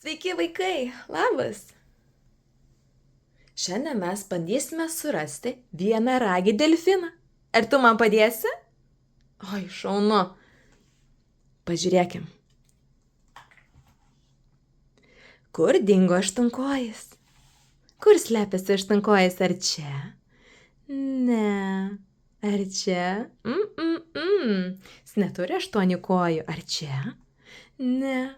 Sveiki vaikai, labas! Šiandien mes bandysime surasti vienaragį delfiną. Ar tu man padėsi? Oi, šaunu. Pažiūrėkim. Kur dingo aštunkojis? Kur slepiasi aštunkojis? Ar čia? Ne. Ar čia? Jis neturi 8 kojų. Ar čia? Ne.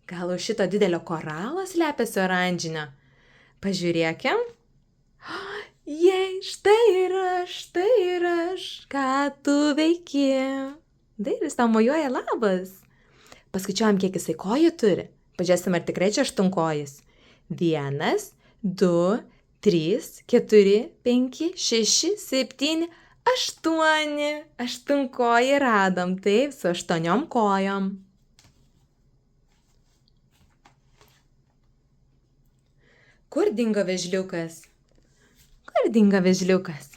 Gal už šito didelio koralo slepiasi oranžinio? Pažiūrėkim. Jei, štai ir aš, ką tu veiki? Dairis tau mojuoja labas. Paskaičiuojam, kiek jisai kojų turi. Pažiūrėsim, ar tikrai čia aštunkojis. 1, 2, 3, 4, 5, 6, 7, 8. Aštunkojį radom, taip, su 8 kojom. Kur dingo vėžliukas? Kur dingo vėžliukas?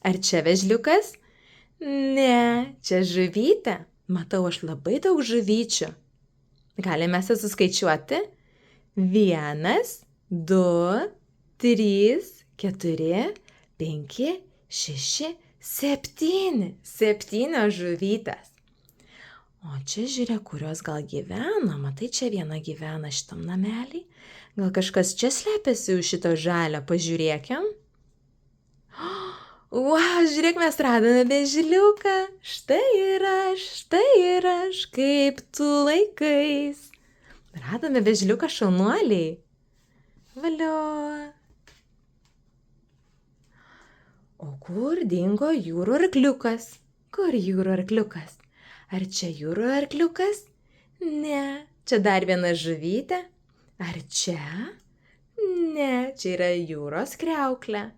Ar čia vėžliukas? Ne, čia žuvytė. Matau aš labai daug žuvyčių. Galime suskaičiuoti. 1, 2, 3, 4, 5, 6, 7. 7 žuvytės. O čia žiūrėk, kurios gal gyvena. Matai, čia viena gyvena šitam namelį. Gal kažkas čia slepiasi už šito žalio. Pažiūrėkim. Wow, žiūrėk, mes radome vėžliuką. Štai ir aš, kaip tu laikais. Radome vėžliuką, šaunuoliai. Valio. O kur dingo jūrų arkliukas? Kur jūrų arkliukas? Ar čia jūrų arkliukas? Ne, čia dar viena žuvytė. Ar čia? Ne, čia yra jūros kriauklė.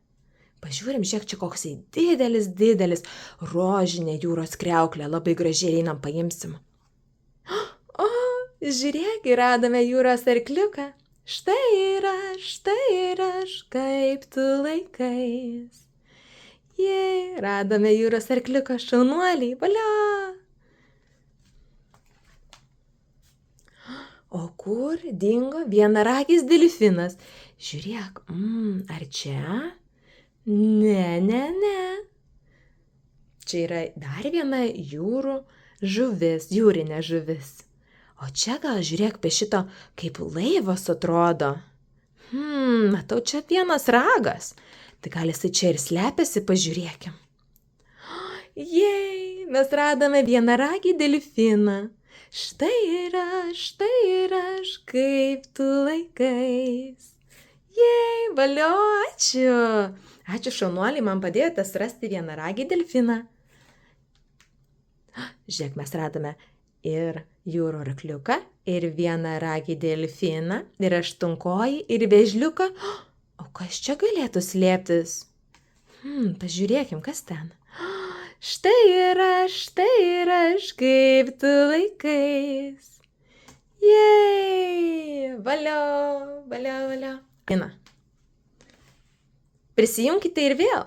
Pažiūrim, žiūrėk, čia koksai didelis rožinė jūros kriauklė. Labai gražiai einam, paimsim. O, žiūrėk, radome jūros arkliuką. Štai ir aš, kaip tu laikais. Jei, radome jūros arkliuką, šaunuoliai, valio. O kur dingo vienaragis delfinas? Žiūrėk, ar čia? Ne. Čia yra dar viena jūrinė žuvis. O čia gal žiūrėk, be šito kaip laivas atrodo. Matau, čia vienas ragas. Tai gal jisai čia ir slepiasi, pažiūrėkim. Jei, mes radome vienaragį delfiną. Štai ir aš, kaip tu laikais. Jei, valio, ačiū. Ačiū, šaunuoliai, man padėjote surasti vienaragį delfiną. Žiūrėk, mes radome ir jūrų arkliuką, ir vienaragį delfiną, ir aštunkojį, ir vėžliuką. O kas čia galėtų slėptis? Pažiūrėkim, kas ten. Štai ir aš, kaip tu laikais. Jei, valio. Prisijungkite ir vėl.